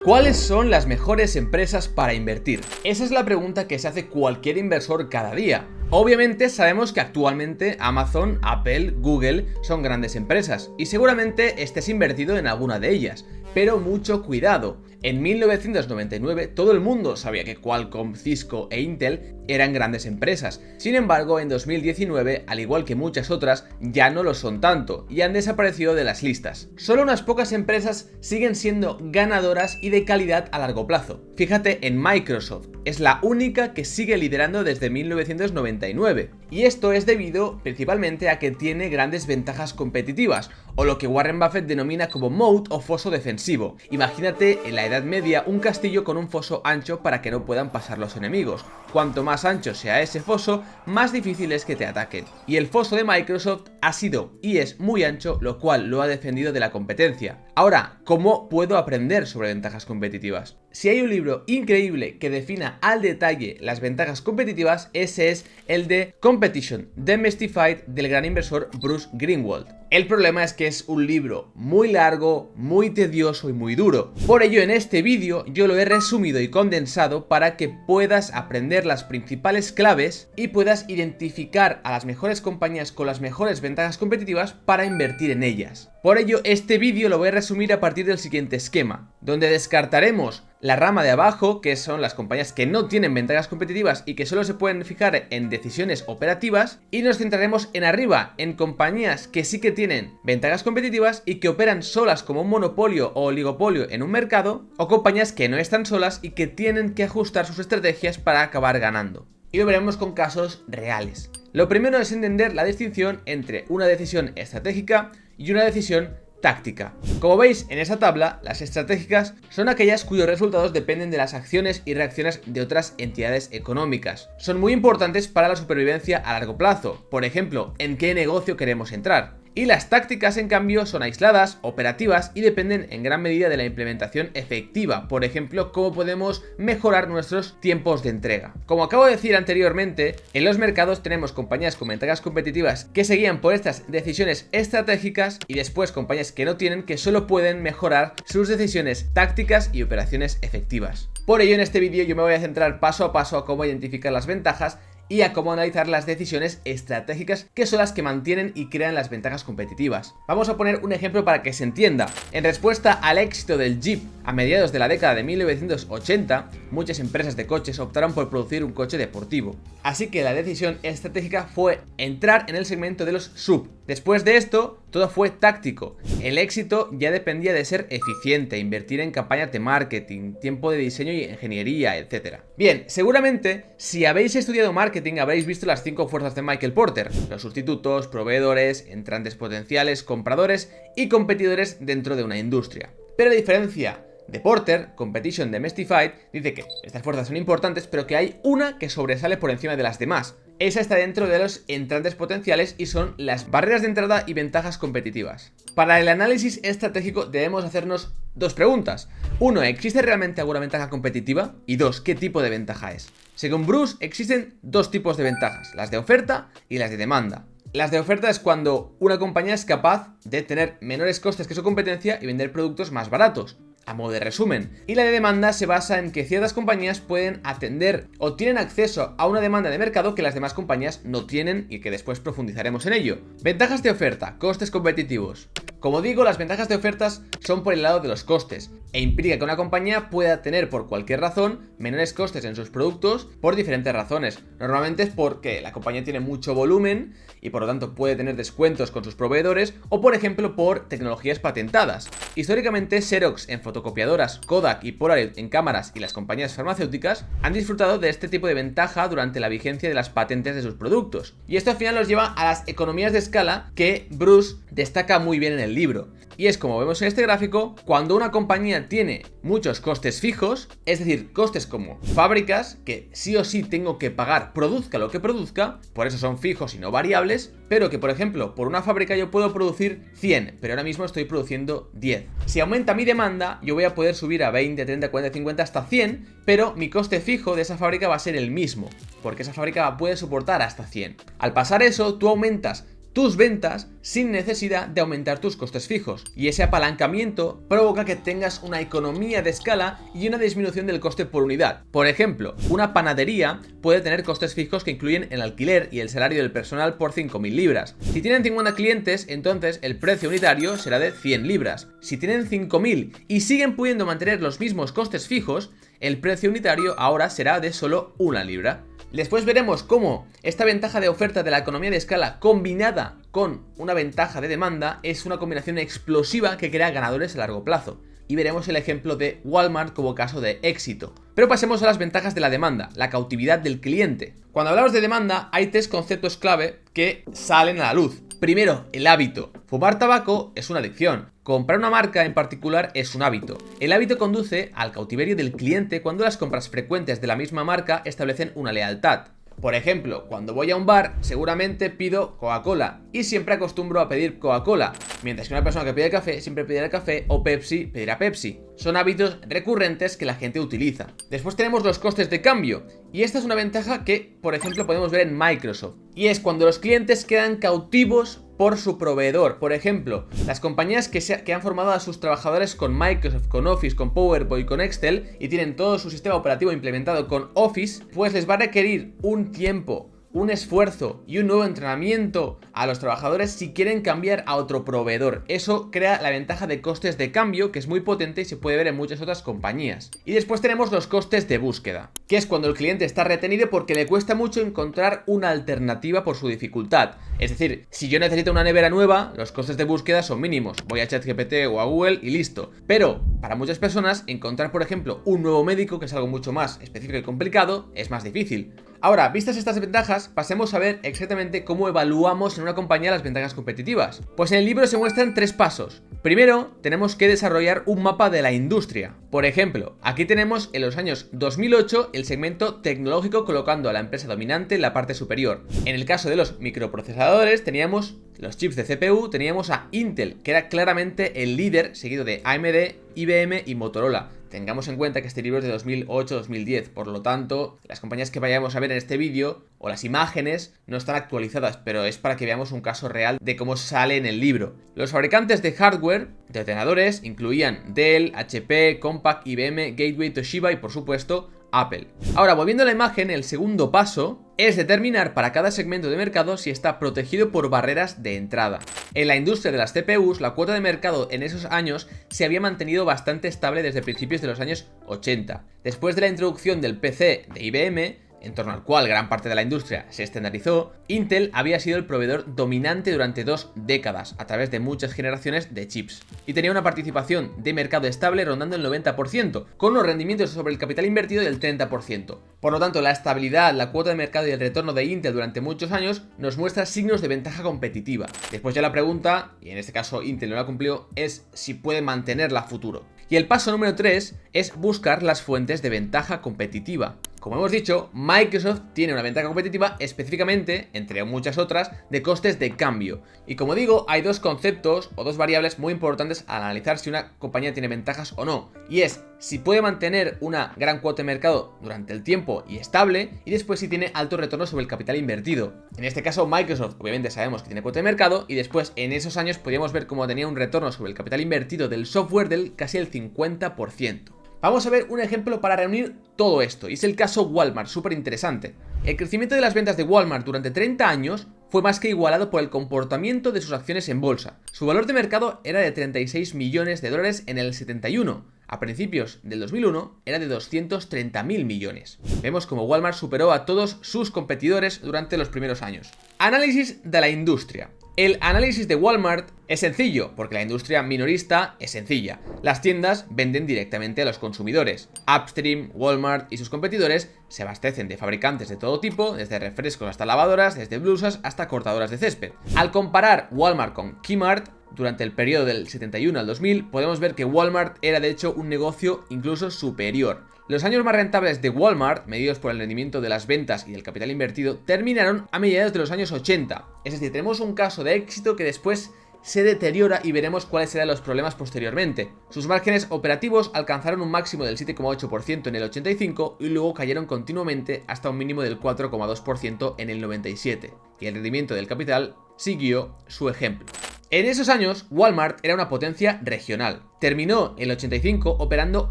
¿Cuáles son las mejores empresas para invertir? Esa es la pregunta que se hace cualquier inversor cada día. Obviamente sabemos que actualmente Amazon, Apple, Google son grandes empresas y seguramente estés invertido en alguna de ellas, pero mucho cuidado. En 1999 todo el mundo sabía que Qualcomm, Cisco e Intel eran grandes empresas. Sin embargo, en 2019, al igual que muchas otras, ya no lo son tanto y han desaparecido de las listas. Solo unas pocas empresas siguen siendo ganadoras y de calidad a largo plazo. Fíjate en Microsoft, es la única que sigue liderando desde 1999. Y esto es debido principalmente a que tiene grandes ventajas competitivas, o lo que Warren Buffett denomina como moat o foso defensivo. Imagínate en la Edad Media un castillo con un foso ancho para que no puedan pasar los enemigos. Cuanto más ancho sea ese foso, más difícil es que te ataquen. Y el foso de Microsoft ha sido y es muy ancho, lo cual lo ha defendido de la competencia. Ahora, ¿cómo puedo aprender sobre ventajas competitivas? Si hay un libro increíble que defina al detalle las ventajas competitivas, ese es el de Competition Demystified del gran inversor Bruce Greenwald. El problema es que es un libro muy largo, muy tedioso y muy duro. Por ello, en este vídeo yo lo he resumido y condensado para que puedas aprender las principales claves y puedas identificar a las mejores compañías con las mejores ventajas competitivas para invertir en ellas. Por ello, este vídeo lo voy a resumir a partir del siguiente esquema, donde descartaremos la rama de abajo, que son las compañías que no tienen ventajas competitivas y que solo se pueden fijar en decisiones operativas, y nos centraremos en arriba, en compañías que sí que tienen ventajas competitivas y que operan solas como un monopolio o oligopolio en un mercado, o compañías que no están solas y que tienen que ajustar sus estrategias para acabar ganando. Y lo veremos con casos reales. Lo primero es entender la distinción entre una decisión estratégica y una decisión táctica. Como veis en esa tabla, las estratégicas son aquellas cuyos resultados dependen de las acciones y reacciones de otras entidades económicas. Son muy importantes para la supervivencia a largo plazo, por ejemplo, en qué negocio queremos entrar. Y las tácticas, en cambio, son aisladas, operativas y dependen en gran medida de la implementación efectiva, por ejemplo, cómo podemos mejorar nuestros tiempos de entrega. Como acabo de decir anteriormente, en los mercados tenemos compañías con ventajas competitivas que se guían por estas decisiones estratégicas y después compañías que no tienen, que solo pueden mejorar sus decisiones tácticas y operaciones efectivas. Por ello, en este vídeo yo me voy a centrar paso a paso a cómo identificar las ventajas y a cómo analizar las decisiones estratégicas, que son las que mantienen y crean las ventajas competitivas. Vamos a poner un ejemplo para que se entienda. En respuesta al éxito del Jeep a mediados de la década de 1980, muchas empresas de coches optaron por producir un coche deportivo. Así que la decisión estratégica fue entrar en el segmento de los SUV. Después de esto, todo fue táctico. El éxito ya dependía de ser eficiente, invertir en campañas de marketing, tiempo de diseño y ingeniería, etc. Bien, seguramente, si habéis estudiado marketing, habréis visto las 5 fuerzas de Michael Porter: los sustitutos, proveedores, entrantes potenciales, compradores y competidores dentro de una industria. Pero a diferencia de Porter, Competition Demystified dice que estas fuerzas son importantes, pero que hay una que sobresale por encima de las demás. Esa está dentro de los entrantes potenciales y son las barreras de entrada y ventajas competitivas. Para el análisis estratégico debemos hacernos dos preguntas. 1. ¿Existe realmente alguna ventaja competitiva? Y 2. ¿Qué tipo de ventaja es? Según Bruce, existen dos tipos de ventajas: las de oferta y las de demanda. Las de oferta es cuando una compañía es capaz de tener menores costes que su competencia y vender productos más baratos, a modo de resumen. Y la de demanda se basa en que ciertas compañías pueden atender o tienen acceso a una demanda de mercado que las demás compañías no tienen, y que después profundizaremos en ello. Ventajas de oferta, costes competitivos. Como digo, las ventajas de ofertas son por el lado de los costes e implica que una compañía pueda tener por cualquier razón menores costes en sus productos por diferentes razones. Normalmente es porque la compañía tiene mucho volumen y por lo tanto puede tener descuentos con sus proveedores, o por ejemplo por tecnologías patentadas. Históricamente, Xerox en fotocopiadoras, Kodak y Polaroid en cámaras y las compañías farmacéuticas han disfrutado de este tipo de ventaja durante la vigencia de las patentes de sus productos. Y esto al final los lleva a las economías de escala que Bruce destaca muy bien en el libro. Y es, como vemos en este gráfico, cuando una compañía tiene muchos costes fijos, es decir, costes como fábricas, que sí o sí tengo que pagar, produzca lo que produzca, por eso son fijos y no variables, pero que por ejemplo, por una fábrica yo puedo producir 100, pero ahora mismo estoy produciendo 10. Si aumenta mi demanda, yo voy a poder subir a 20, 30, 40, 50, hasta 100, pero mi coste fijo de esa fábrica va a ser el mismo, porque esa fábrica puede soportar hasta 100. Al pasar eso, tú aumentas tus ventas sin necesidad de aumentar tus costes fijos. Y ese apalancamiento provoca que tengas una economía de escala y una disminución del coste por unidad. Por ejemplo, una panadería puede tener costes fijos que incluyen el alquiler y el salario del personal por 5.000 libras. Si tienen 50 clientes, entonces el precio unitario será de 100 libras. Si tienen 5.000 y siguen pudiendo mantener los mismos costes fijos, el precio unitario ahora será de solo 1 libra. Después veremos cómo esta ventaja de oferta de la economía de escala combinada con una ventaja de demanda es una combinación explosiva que crea ganadores a largo plazo. Y veremos el ejemplo de Walmart como caso de éxito. Pero pasemos a las ventajas de la demanda, la cautividad del cliente. Cuando hablamos de demanda hay 3 conceptos clave que salen a la luz. Primero, el hábito. Fumar tabaco es una adicción. Comprar una marca en particular es un hábito. El hábito conduce al cautiverio del cliente cuando las compras frecuentes de la misma marca establecen una lealtad. Por ejemplo, cuando voy a un bar, seguramente pido Coca-Cola y siempre acostumbro a pedir Coca-Cola, mientras que una persona que pide café siempre pedirá café o Pepsi pedirá Pepsi. Son hábitos recurrentes que la gente utiliza. Después tenemos los costes de cambio, y esta es una ventaja que, por ejemplo, podemos ver en Microsoft, y es cuando los clientes quedan cautivos por su proveedor. Por ejemplo, las compañías que han formado a sus trabajadores con Microsoft, con Office, con PowerPoint, con Excel y tienen todo su sistema operativo implementado con Office, pues les va a requerir un tiempo, un esfuerzo y un nuevo entrenamiento a los trabajadores si quieren cambiar a otro proveedor. Eso crea la ventaja de costes de cambio, que es muy potente y se puede ver en muchas otras compañías. Y después tenemos los costes de búsqueda, que es cuando el cliente está retenido porque le cuesta mucho encontrar una alternativa por su dificultad. Es decir, si yo necesito una nevera nueva, los costes de búsqueda son mínimos. Voy a ChatGPT o a Google y listo. Pero para muchas personas, encontrar, por ejemplo, un nuevo médico, que es algo mucho más específico y complicado, es más difícil. Ahora, vistas estas ventajas, pasemos a ver exactamente cómo evaluamos en una compañía las ventajas competitivas. Pues en el libro se muestran 3 pasos. Primero, tenemos que desarrollar un mapa de la industria. Por ejemplo, aquí tenemos en los años 2008 el segmento tecnológico colocando a la empresa dominante en la parte superior. En el caso de los microprocesadores teníamos los chips de CPU, teníamos a Intel, que era claramente el líder, seguido de AMD, IBM y Motorola. Tengamos en cuenta que este libro es de 2008-2010, por lo tanto, las compañías que vayamos a ver en este vídeo o las imágenes no están actualizadas, pero es para que veamos un caso real de cómo sale en el libro. Los fabricantes de hardware de ordenadores incluían Dell, HP, Compaq, IBM, Gateway, Toshiba y por supuesto Apple. Ahora, volviendo a la imagen, el segundo paso es determinar para cada segmento de mercado si está protegido por barreras de entrada. En la industria de las CPUs, la cuota de mercado en esos años se había mantenido bastante estable desde principios de los años 80. Después de la introducción del PC de IBM, en torno al cual gran parte de la industria se estandarizó, Intel había sido el proveedor dominante durante 2 décadas, a través de muchas generaciones de chips, y tenía una participación de mercado estable rondando el 90%, con unos rendimientos sobre el capital invertido del 30%. Por lo tanto, la estabilidad, la cuota de mercado y el retorno de Intel durante muchos años nos muestra signos de ventaja competitiva. Después ya la pregunta, y en este caso Intel no la cumplió, es si puede mantenerla a futuro. Y el paso número 3 es buscar las fuentes de ventaja competitiva. Como hemos dicho, Microsoft tiene una ventaja competitiva específicamente, entre muchas otras, de costes de cambio. Y como digo, hay 2 conceptos o 2 variables muy importantes al analizar si una compañía tiene ventajas o no. Y es si puede mantener una gran cuota de mercado durante el tiempo y estable, y después si tiene alto retorno sobre el capital invertido. En este caso, Microsoft obviamente sabemos que tiene cuota de mercado, y después en esos años podíamos ver cómo tenía un retorno sobre el capital invertido del software del casi el 50%. Vamos a ver un ejemplo para reunir todo esto, y es el caso Walmart, súper interesante. El crecimiento de las ventas de Walmart durante 30 años fue más que igualado por el comportamiento de sus acciones en bolsa. Su valor de mercado era de 36 millones de dólares en el 71. A principios del 2001 era de 230.000 millones. Vemos como Walmart superó a todos sus competidores durante los primeros años. Análisis de la industria. El análisis de Walmart es sencillo, porque la industria minorista es sencilla. Las tiendas venden directamente a los consumidores. Upstream, Walmart y sus competidores se abastecen de fabricantes de todo tipo, desde refrescos hasta lavadoras, desde blusas hasta cortadoras de césped. Al comparar Walmart con Kmart, durante el periodo del 71 al 2000, podemos ver que Walmart era de hecho un negocio incluso superior. Los años más rentables de Walmart, medidos por el rendimiento de las ventas y del capital invertido, terminaron a mediados de los años 80. Es decir, tenemos un caso de éxito que después se deteriora y veremos cuáles serán los problemas posteriormente. Sus márgenes operativos alcanzaron un máximo del 7,8% en el 85 y luego cayeron continuamente hasta un mínimo del 4,2% en el 97. Y el rendimiento del capital siguió su ejemplo. En esos años, Walmart era una potencia regional. Terminó en el 85 operando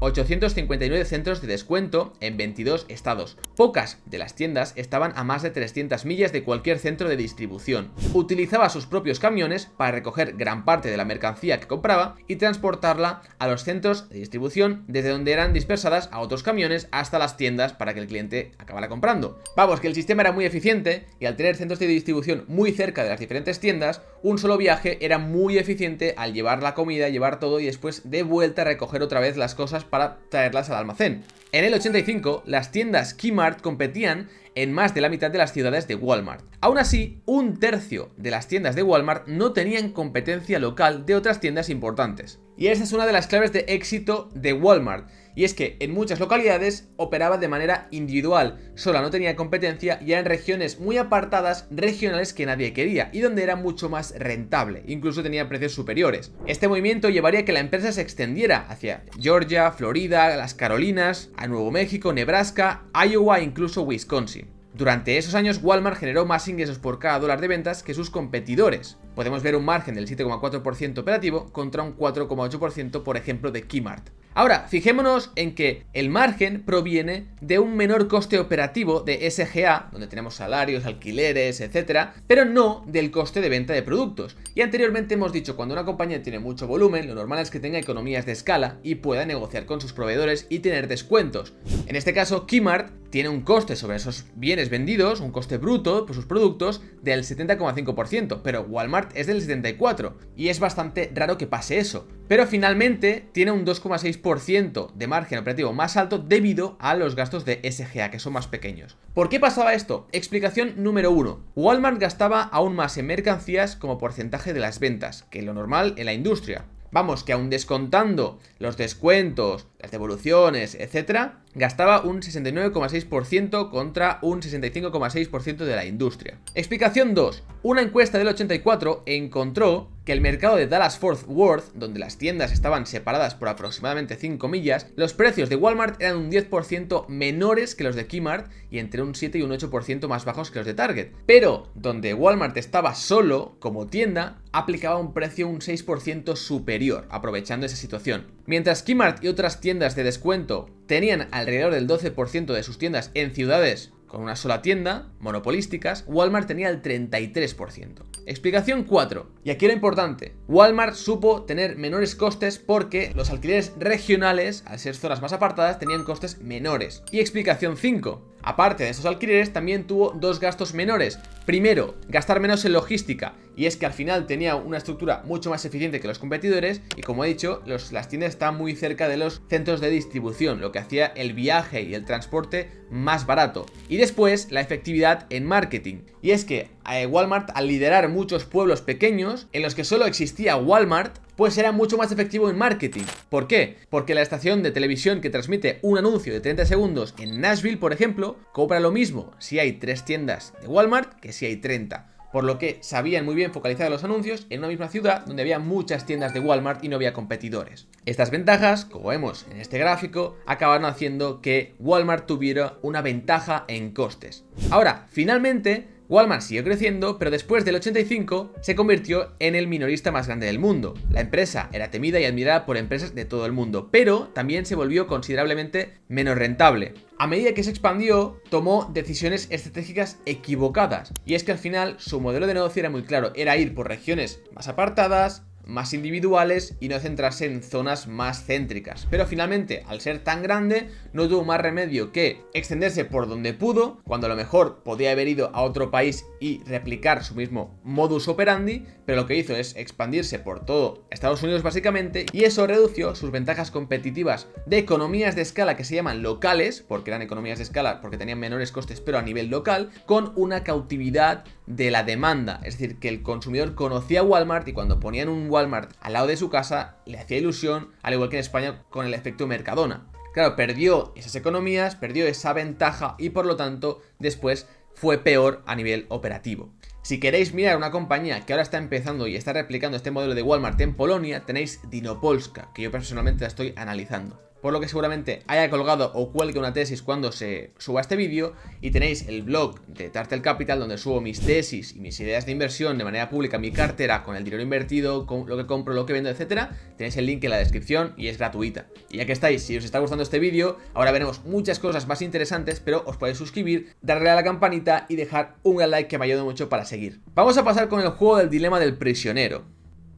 859 centros de descuento en 22 estados. Pocas de las tiendas estaban a más de 300 millas de cualquier centro de distribución. Utilizaba sus propios camiones para recoger gran parte de la mercancía que compraba y transportarla a los centros de distribución, desde donde eran dispersadas a otros camiones hasta las tiendas para que el cliente acabara comprando. Vamos, que el sistema era muy eficiente y al tener centros de distribución muy cerca de las diferentes tiendas, un solo viaje era muy eficiente al llevar la comida, llevar todo y después de vuelta a recoger otra vez las cosas para traerlas al almacén. En el 85, las tiendas Kmart competían en más de la mitad de las ciudades de Walmart. Aún así, un tercio de las tiendas de Walmart no tenían competencia local de otras tiendas importantes. Y esta es una de las claves de éxito de Walmart. Y es que en muchas localidades operaba de manera individual, sola, no tenía competencia y en regiones muy apartadas, regionales que nadie quería y donde era mucho más rentable, incluso tenía precios superiores. Este movimiento llevaría a que la empresa se extendiera hacia Georgia, Florida, las Carolinas, a Nuevo México, Nebraska, Iowa e incluso Wisconsin. Durante esos años, Walmart generó más ingresos por cada dólar de ventas que sus competidores. Podemos ver un margen del 7,4% operativo contra un 4,8% por ejemplo de Kmart. Ahora, fijémonos en que el margen proviene de un menor coste operativo de SG&A, donde tenemos salarios, alquileres, etcétera, pero no del coste de venta de productos. Y anteriormente hemos dicho, cuando una compañía tiene mucho volumen, lo normal es que tenga economías de escala y pueda negociar con sus proveedores y tener descuentos. En este caso, Kmart tiene un coste sobre esos bienes vendidos, un coste bruto por sus productos del 70,5%, pero Walmart es del 74%, y es bastante raro que pase eso. Pero finalmente tiene un 2,6% de margen operativo más alto debido a los gastos de SG&A, que son más pequeños. ¿Por qué pasaba esto? Explicación número 1. Walmart gastaba aún más en mercancías como porcentaje de las ventas, que lo normal en la industria. Vamos, que aún descontando los descuentos, las devoluciones, etcétera, gastaba un 69,6% contra un 65,6% de la industria. Explicación 2. Una encuesta del 84 encontró que el mercado de Dallas-Fort Worth, donde las tiendas estaban separadas por aproximadamente 5 millas, los precios de Walmart eran un 10% menores que los de Kmart y entre un 7 y un 8% más bajos que los de Target. Pero donde Walmart estaba solo como tienda, aplicaba un precio un 6% superior, aprovechando esa situación. Mientras Kmart y otras tiendas de descuento tenían alrededor del 12% de sus tiendas en ciudades con una sola tienda, monopolísticas, Walmart tenía el 33%. Explicación 4. Y aquí lo importante, Walmart supo tener menores costes porque los alquileres regionales, al ser zonas más apartadas, tenían costes menores. Y explicación 5. Aparte de esos alquileres, también tuvo dos gastos menores. Primero, gastar menos en logística, y es que al final tenía una estructura mucho más eficiente que los competidores, y como he dicho, las tiendas están muy cerca de los centros de distribución, lo que hacía el viaje y el transporte más barato. Y después, la efectividad en marketing. Y es que Walmart, al liderar muchos pueblos pequeños en los que solo existía Walmart, pues era mucho más efectivo en marketing. ¿Por qué? Porque la estación de televisión que transmite un anuncio de 30 segundos en Nashville, por ejemplo, cobra lo mismo si hay 3 tiendas de Walmart que si hay 30. Por lo que sabían muy bien focalizar los anuncios en una misma ciudad donde había muchas tiendas de Walmart y no había competidores. Estas ventajas, como vemos en este gráfico, acabaron haciendo que Walmart tuviera una ventaja en costes. Ahora, finalmente, Walmart siguió creciendo, pero después del 85 se convirtió en el minorista más grande del mundo. La empresa era temida y admirada por empresas de todo el mundo, pero también se volvió considerablemente menos rentable. A medida que se expandió, tomó decisiones estratégicas equivocadas, y es que al final su modelo de negocio era muy claro, era ir por regiones más apartadas, más individuales y no centrarse en zonas más céntricas. Pero finalmente, al ser tan grande, no tuvo más remedio que extenderse por donde pudo, cuando a lo mejor podía haber ido a otro país y replicar su mismo modus operandi, pero lo que hizo es expandirse por todo Estados Unidos básicamente, y eso redució sus ventajas competitivas de economías de escala que se llaman locales, porque eran economías de escala porque tenían menores costes pero a nivel local, con una cautividad de la demanda, es decir, que el consumidor conocía Walmart y cuando ponían un Walmart al lado de su casa le hacía ilusión, al igual que en España con el efecto Mercadona. Claro, perdió esas economías, perdió esa ventaja y por lo tanto después fue peor a nivel operativo. Si queréis mirar una compañía que ahora está empezando y está replicando este modelo de Walmart en Polonia, tenéis Dinopolska, que yo personalmente la estoy analizando. por lo que seguramente haya colgado o cuelgue una tesis cuando se suba este vídeo, y tenéis el blog de Turtle Capital donde subo mis tesis y mis ideas de inversión de manera pública, mi cartera con el dinero invertido, con lo que compro, lo que vendo, etcétera. Tenéis el link en la descripción y es gratuita. Y ya que estáis, si os está gustando este vídeo, ahora veremos muchas cosas más interesantes, pero os podéis suscribir, darle a la campanita y dejar un gran like que me ayuda mucho para seguir. Vamos a pasar con el juego del dilema del prisionero.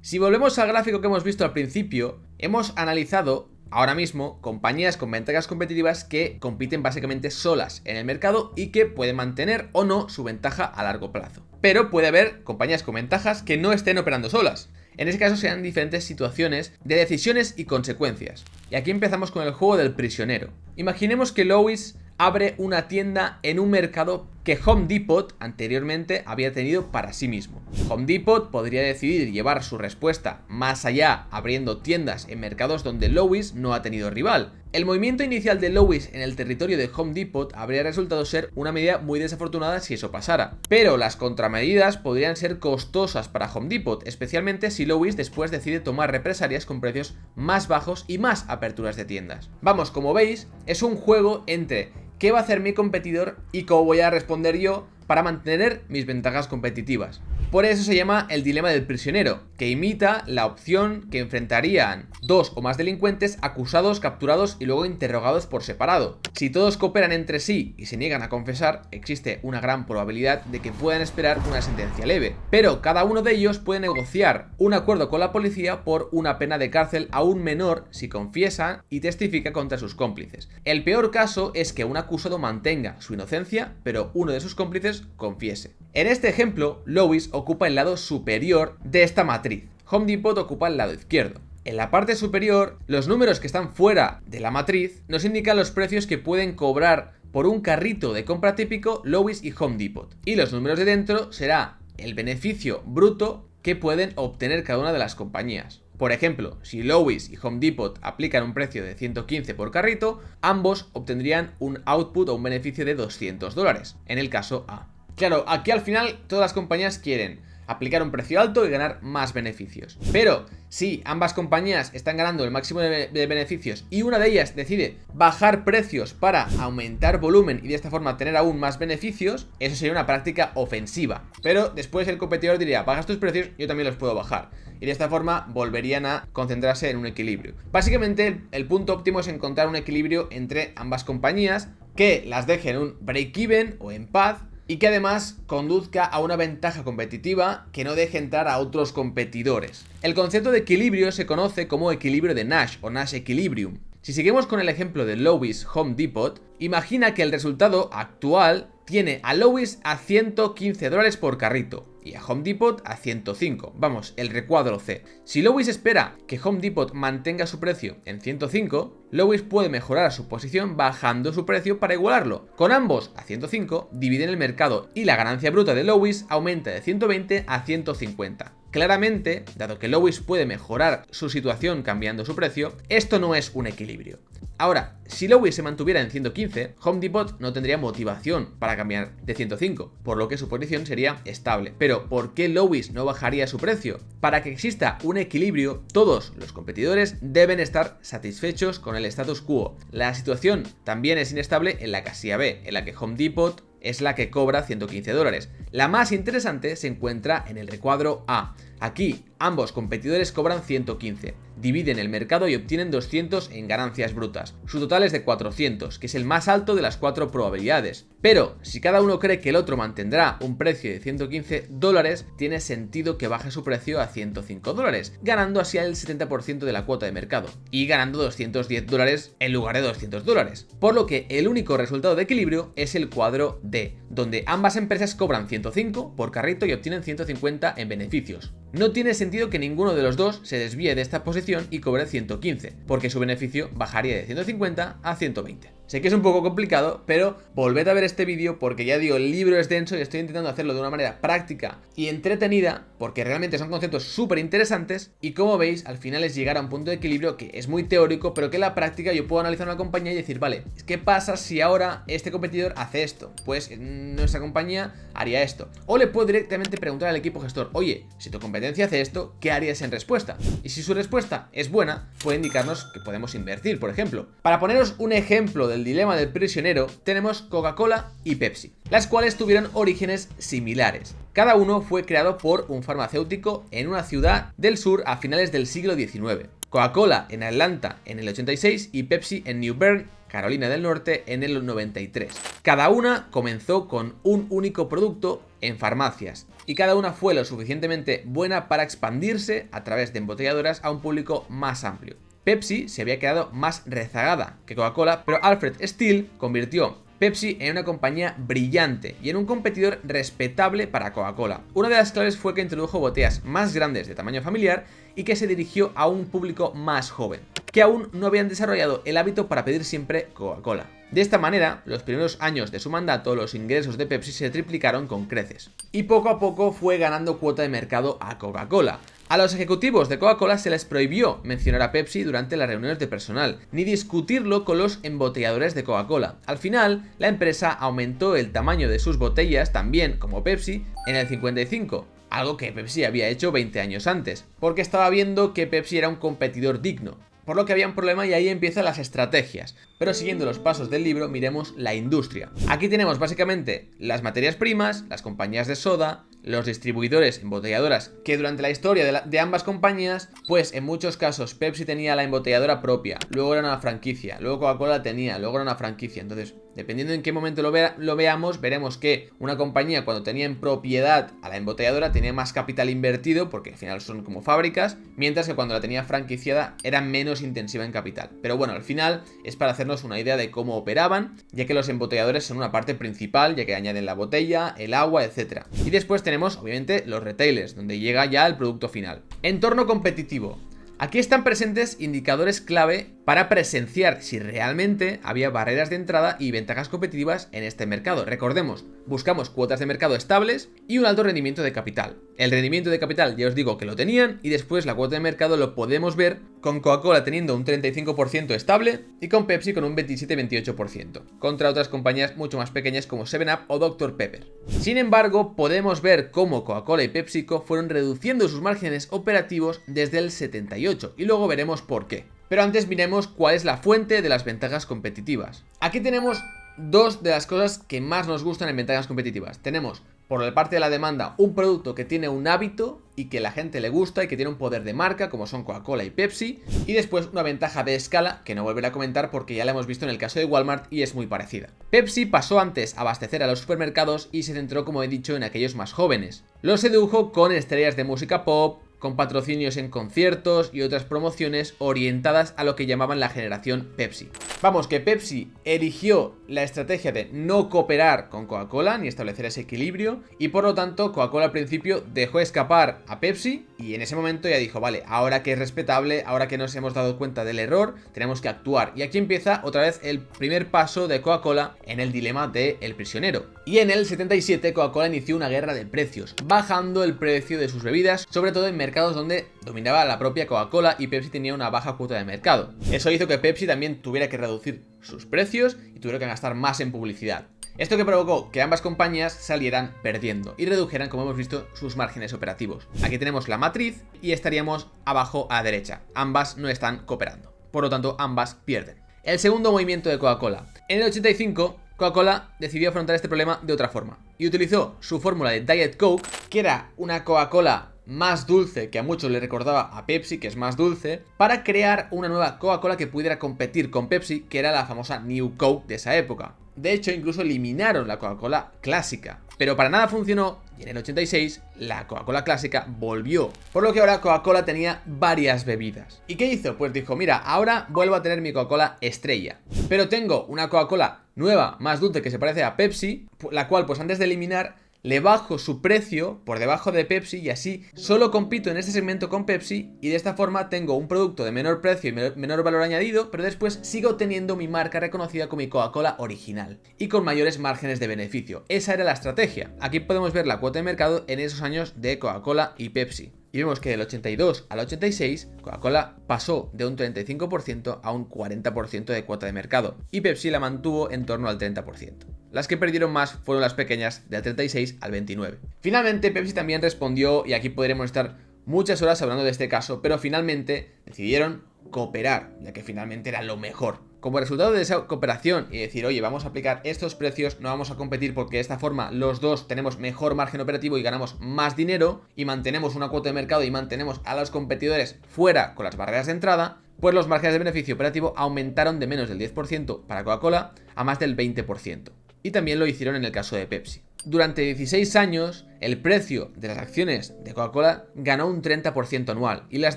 Si volvemos al gráfico que hemos visto al principio, hemos analizado ahora mismo compañías con ventajas competitivas que compiten básicamente solas en el mercado y que pueden mantener o no su ventaja a largo plazo. Pero puede haber compañías con ventajas que no estén operando solas. En ese caso sean diferentes situaciones de decisiones y consecuencias. Y aquí empezamos con el juego del prisionero. Imaginemos que Lowe's abre una tienda en un mercado que Home Depot anteriormente había tenido para sí mismo. Home Depot podría decidir llevar su respuesta más allá, abriendo tiendas en mercados donde Lowe's no ha tenido rival. El movimiento inicial de Lowe's en el territorio de Home Depot habría resultado ser una medida muy desafortunada si eso pasara, pero las contramedidas podrían ser costosas para Home Depot, especialmente si Lowe's después decide tomar represalias con precios más bajos y más aperturas de tiendas. Vamos, como veis, es un juego entre ¿qué va a hacer mi competidor y cómo voy a responder yo para mantener mis ventajas competitivas? Por eso se llama el dilema del prisionero, que imita la opción que enfrentarían dos o más delincuentes acusados, capturados y luego interrogados por separado. Si todos cooperan entre sí y se niegan a confesar, existe una gran probabilidad de que puedan esperar una sentencia leve, pero cada uno de ellos puede negociar un acuerdo con la policía por una pena de cárcel aún menor si confiesa y testifica contra sus cómplices. El peor caso es que un acusado mantenga su inocencia, pero uno de sus cómplices confiese. En este ejemplo, Lowe's ocupa el lado superior de esta matriz. Home Depot ocupa el lado izquierdo. En la parte superior, los números que están fuera de la matriz nos indican los precios que pueden cobrar por un carrito de compra típico Lowe's y Home Depot. Y los números de dentro será el beneficio bruto que pueden obtener cada una de las compañías. Por ejemplo, si Lowe's y Home Depot aplican un precio de 115 por carrito, ambos obtendrían un output o un beneficio de $200, en el caso A. Claro, aquí al final todas las compañías quieren aplicar un precio alto y ganar más beneficios. Pero si ambas compañías están ganando el máximo de beneficios y una de ellas decide bajar precios para aumentar volumen y de esta forma tener aún más beneficios, eso sería una práctica ofensiva. Pero después el competidor diría, bajas tus precios, yo también los puedo bajar. Y de esta forma volverían a concentrarse en un equilibrio. Básicamente el punto óptimo es encontrar un equilibrio entre ambas compañías que las deje en un break-even o en paz, y que además conduzca a una ventaja competitiva que no deje entrar a otros competidores. El concepto de equilibrio se conoce como equilibrio de Nash o Nash Equilibrium. Si seguimos con el ejemplo de Lowe's Home Depot, imagina que el resultado actual tiene a Lowe's a $115 por carrito y a Home Depot a 105. Vamos, el recuadro C. Si Lowe's espera que Home Depot mantenga su precio en 105, Lowe's puede mejorar su posición bajando su precio para igualarlo. Con ambos a 105, dividen el mercado y la ganancia bruta de Lowe's aumenta de 120 a 150. Claramente, dado que Lowe's puede mejorar su situación cambiando su precio, esto no es un equilibrio. Ahora, si Lowe's se mantuviera en 115, Home Depot no tendría motivación para cambiar de 105, por lo que su posición sería estable. Pero, ¿por qué Lowe's no bajaría su precio? Para que exista un equilibrio, todos los competidores deben estar satisfechos con el status quo. La situación también es inestable en la casilla B, en la que Home Depot es la que cobra $115. La más interesante se encuentra en el recuadro A. Aquí, ambos competidores cobran 115, dividen el mercado y obtienen 200 en ganancias brutas. Su total es de 400, que es el más alto de las 4 probabilidades. Pero, si cada uno cree que el otro mantendrá un precio de $115, tiene sentido que baje su precio a $105, ganando así el 70% de la cuota de mercado, y ganando $210 en lugar de $200. Por lo que el único resultado de equilibrio es el cuadro D, donde ambas empresas cobran 105 por carrito y obtienen 150 en beneficios. No tiene sentido que ninguno de los dos se desvíe de esta posición y cobre 115, porque su beneficio bajaría de 150 a 120. Sé que es un poco complicado, pero volved a ver este vídeo porque ya digo, el libro es denso y estoy intentando hacerlo de una manera práctica y entretenida porque realmente son conceptos súper interesantes y como veis, al final es llegar a un punto de equilibrio que es muy teórico, pero que en la práctica yo puedo analizar una compañía y decir, vale, ¿qué pasa si ahora este competidor hace esto? Pues nuestra compañía haría esto. O le puedo directamente preguntar al equipo gestor, oye, si tu competencia hace esto, ¿qué harías en respuesta? Y si su respuesta es buena, puede indicarnos que podemos invertir, por ejemplo. Para poneros un ejemplo del dilema del prisionero, tenemos Coca-Cola y Pepsi, las cuales tuvieron orígenes similares. Cada uno fue creado por un farmacéutico en una ciudad del sur a finales del siglo XIX. Coca-Cola en Atlanta en el 86 y Pepsi en New Bern, Carolina del Norte, en el 93. Cada una comenzó con un único producto en farmacias y cada una fue lo suficientemente buena para expandirse a través de embotelladoras a un público más amplio. Pepsi se había quedado más rezagada que Coca-Cola, pero Alfred Steele convirtió Pepsi en una compañía brillante y en un competidor respetable para Coca-Cola. Una de las claves fue que introdujo botellas más grandes de tamaño familiar y que se dirigió a un público más joven, que aún no habían desarrollado el hábito para pedir siempre Coca-Cola. De esta manera, los primeros años de su mandato, los ingresos de Pepsi se triplicaron con creces. Y poco a poco fue ganando cuota de mercado a Coca-Cola. A los ejecutivos de Coca-Cola se les prohibió mencionar a Pepsi durante las reuniones de personal, ni discutirlo con los embotelladores de Coca-Cola. Al final, la empresa aumentó el tamaño de sus botellas también, como Pepsi, en el 55. Algo que Pepsi había hecho 20 años antes, porque estaba viendo que Pepsi era un competidor digno. Por lo que había un problema y ahí empiezan las estrategias. Pero siguiendo los pasos del libro, miremos la industria. Aquí tenemos básicamente las materias primas, las compañías de soda, los distribuidores, embotelladoras, que durante la historia de ambas compañías, pues en muchos casos Pepsi tenía la embotelladora propia, luego era una franquicia, luego Coca-Cola tenía, luego era una franquicia. Entonces, dependiendo en qué momento lo veamos, veremos que una compañía cuando tenía en propiedad a la embotelladora tenía más capital invertido, porque al final son como fábricas, mientras que cuando la tenía franquiciada era menos intensiva en capital. Pero bueno, al final es para hacernos una idea de cómo operaban, ya que los embotelladores son una parte principal, ya que añaden la botella, el agua, etc. Y después tenemos, obviamente, los retailers, donde llega ya el producto final. Entorno competitivo. Aquí están presentes indicadores clave para presenciar si realmente había barreras de entrada y ventajas competitivas en este mercado. Recordemos, buscamos cuotas de mercado estables y un alto rendimiento de capital. El rendimiento de capital ya os digo que lo tenían y después la cuota de mercado lo podemos ver con Coca-Cola teniendo un 35% estable y con Pepsi con un 27-28%, contra otras compañías mucho más pequeñas como 7up o Dr. Pepper. Sin embargo, podemos ver cómo Coca-Cola y PepsiCo fueron reduciendo sus márgenes operativos desde el 78 y luego veremos por qué. Pero antes miremos cuál es la fuente de las ventajas competitivas. Aquí tenemos dos de las cosas que más nos gustan en ventajas competitivas. Tenemos, por la parte de la demanda, un producto que tiene un hábito y que la gente le gusta y que tiene un poder de marca, como son Coca-Cola y Pepsi. Y después una ventaja de escala, que no volveré a comentar porque ya la hemos visto en el caso de Walmart y es muy parecida. Pepsi pasó antes a abastecer a los supermercados y se centró, como he dicho, en aquellos más jóvenes. Los sedujo con estrellas de música pop, con patrocinios en conciertos y otras promociones orientadas a lo que llamaban la generación Pepsi. Vamos, que Pepsi eligió la estrategia de no cooperar con Coca-Cola ni establecer ese equilibrio y por lo tanto Coca-Cola al principio dejó escapar a Pepsi y en ese momento ya dijo, vale, ahora que es respetable, ahora que nos hemos dado cuenta del error, tenemos que actuar. Y aquí empieza otra vez el primer paso de Coca-Cola en el dilema de El Prisionero. Y en el 77 Coca-Cola inició una guerra de precios, bajando el precio de sus bebidas, sobre todo en mercados donde dominaba la propia Coca-Cola y Pepsi tenía una baja cuota de mercado. Eso hizo que Pepsi también tuviera que reducir sus precios y tuviera que gastar más en publicidad. Esto que provocó que ambas compañías salieran perdiendo y redujeran, como hemos visto, sus márgenes operativos. Aquí tenemos la matriz y estaríamos abajo a la derecha. Ambas no están cooperando. Por lo tanto, ambas pierden. El segundo movimiento de Coca-Cola. En el 85, Coca-Cola decidió afrontar este problema de otra forma y utilizó su fórmula de Diet Coke, que era una Coca-Cola más dulce, que a muchos le recordaba a Pepsi, que es más dulce, para crear una nueva Coca-Cola que pudiera competir con Pepsi, que era la famosa New Coke de esa época. De hecho, incluso eliminaron la Coca-Cola clásica, pero para nada funcionó y en el 86 la Coca-Cola clásica volvió, por lo que ahora Coca-Cola tenía varias bebidas. ¿Y qué hizo? Pues dijo, mira, ahora vuelvo a tener mi Coca-Cola estrella, pero tengo una Coca-Cola nueva, más dulce, que se parece a Pepsi, la cual pues antes de eliminar le bajo su precio por debajo de Pepsi y así solo compito en este segmento con Pepsi y de esta forma tengo un producto de menor precio y menor valor añadido, pero después sigo teniendo mi marca reconocida con mi Coca-Cola original y con mayores márgenes de beneficio. Esa era la estrategia. Aquí podemos ver la cuota de mercado en esos años de Coca-Cola y Pepsi. Y vemos que del 82 al 86, Coca-Cola pasó de un 35% a un 40% de cuota de mercado y Pepsi la mantuvo en torno al 30%. Las que perdieron más fueron las pequeñas, del 36 al 29. Finalmente Pepsi también respondió, y aquí podremos estar muchas horas hablando de este caso, pero finalmente decidieron cooperar, ya que finalmente era lo mejor. Como resultado de esa cooperación y decir, oye, vamos a aplicar estos precios, no vamos a competir porque de esta forma los dos tenemos mejor margen operativo y ganamos más dinero y mantenemos una cuota de mercado y mantenemos a los competidores fuera con las barreras de entrada, pues los márgenes de beneficio operativo aumentaron de menos del 10% para Coca-Cola a más del 20%. Y también lo hicieron en el caso de Pepsi. Durante 16 años, el precio de las acciones de Coca-Cola ganó un 30% anual y las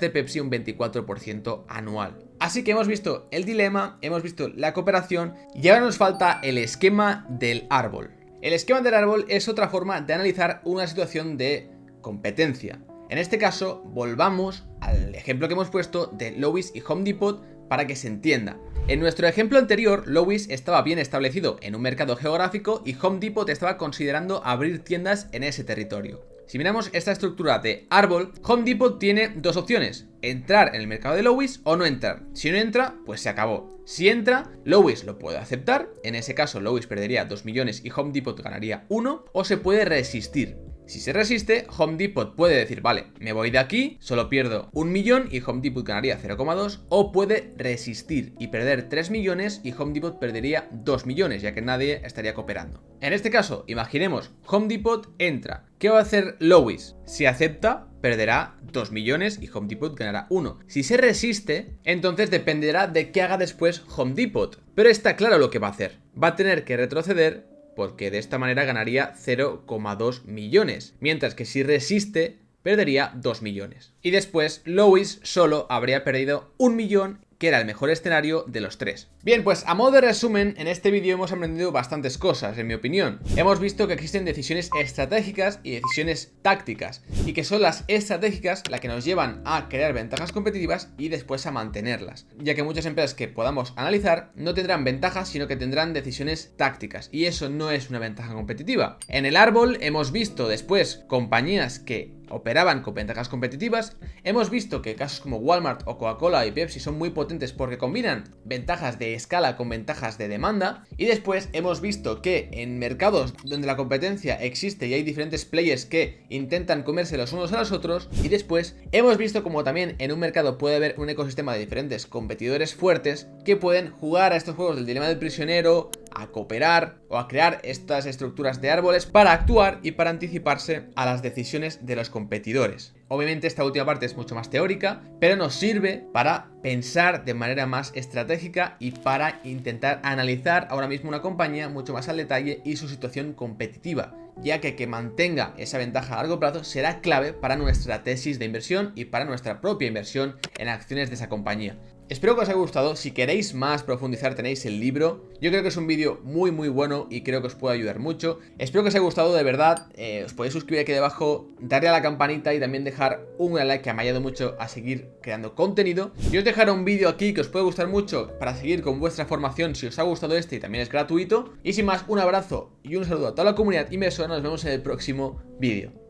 de Pepsi un 24% anual. Así que hemos visto el dilema, hemos visto la cooperación y ahora nos falta el esquema del árbol. El esquema del árbol es otra forma de analizar una situación de competencia. En este caso, volvamos al ejemplo que hemos puesto de Lowe's y Home Depot para que se entienda. En nuestro ejemplo anterior, Lowe's estaba bien establecido en un mercado geográfico y Home Depot estaba considerando abrir tiendas en ese territorio. Si miramos esta estructura de árbol, Home Depot tiene dos opciones: entrar en el mercado de Lowe's o no entrar. Si no entra, pues se acabó. Si entra, Lowe's lo puede aceptar, en ese caso Lowe's perdería 2 millones y Home Depot ganaría 1, o se puede resistir. Si se resiste, Home Depot puede decir, vale, me voy de aquí, solo pierdo 1 millón y Home Depot ganaría 0,2, o puede resistir y perder 3 millones y Home Depot perdería 2 millones, ya que nadie estaría cooperando. En este caso, imaginemos, Home Depot entra. ¿Qué va a hacer Lowe's? Si acepta, perderá 2 millones y Home Depot ganará 1. Si se resiste, entonces dependerá de qué haga después Home Depot. Pero está claro lo que va a hacer. Va a tener que retroceder porque de esta manera ganaría 0,2 millones, mientras que si resiste, perdería 2 millones. Y después, Lowe's solo habría perdido 1 millón, que era el mejor escenario de los tres. Bien, pues a modo de resumen, en este vídeo hemos aprendido bastantes cosas, en mi opinión. Hemos visto que existen decisiones estratégicas y decisiones tácticas, y que son las estratégicas las que nos llevan a crear ventajas competitivas y después a mantenerlas, ya que muchas empresas que podamos analizar no tendrán ventajas, sino que tendrán decisiones tácticas, y eso no es una ventaja competitiva. En el árbol hemos visto después compañías que operaban con ventajas competitivas. Hemos visto que casos como Walmart o Coca-Cola y Pepsi son muy potentes porque combinan ventajas de escala con ventajas de demanda. Y después hemos visto que en mercados donde la competencia existe y hay diferentes players que intentan comerse los unos a los otros. Y después hemos visto como también en un mercado puede haber un ecosistema de diferentes competidores fuertes que pueden jugar a estos juegos del dilema del prisionero, a cooperar o a crear estas estructuras de árboles para actuar y para anticiparse a las decisiones de los competidores. Obviamente esta última parte es mucho más teórica, pero nos sirve para pensar de manera más estratégica y para intentar analizar ahora mismo una compañía mucho más al detalle y su situación competitiva, ya que mantenga esa ventaja a largo plazo será clave para nuestra tesis de inversión y para nuestra propia inversión en acciones de esa compañía. Espero que os haya gustado. Si queréis más profundizar tenéis el libro. Yo creo que es un vídeo muy bueno y creo que os puede ayudar mucho. Espero que os haya gustado de verdad. Os podéis suscribir aquí debajo, darle a la campanita y también dejar un like, que me ha ayudado mucho a seguir creando contenido. Yo os dejaré un vídeo aquí que os puede gustar mucho para seguir con vuestra formación si os ha gustado este y también es gratuito. Y sin más, un abrazo y un saludo a toda la comunidad inversora. Nos vemos en el próximo vídeo.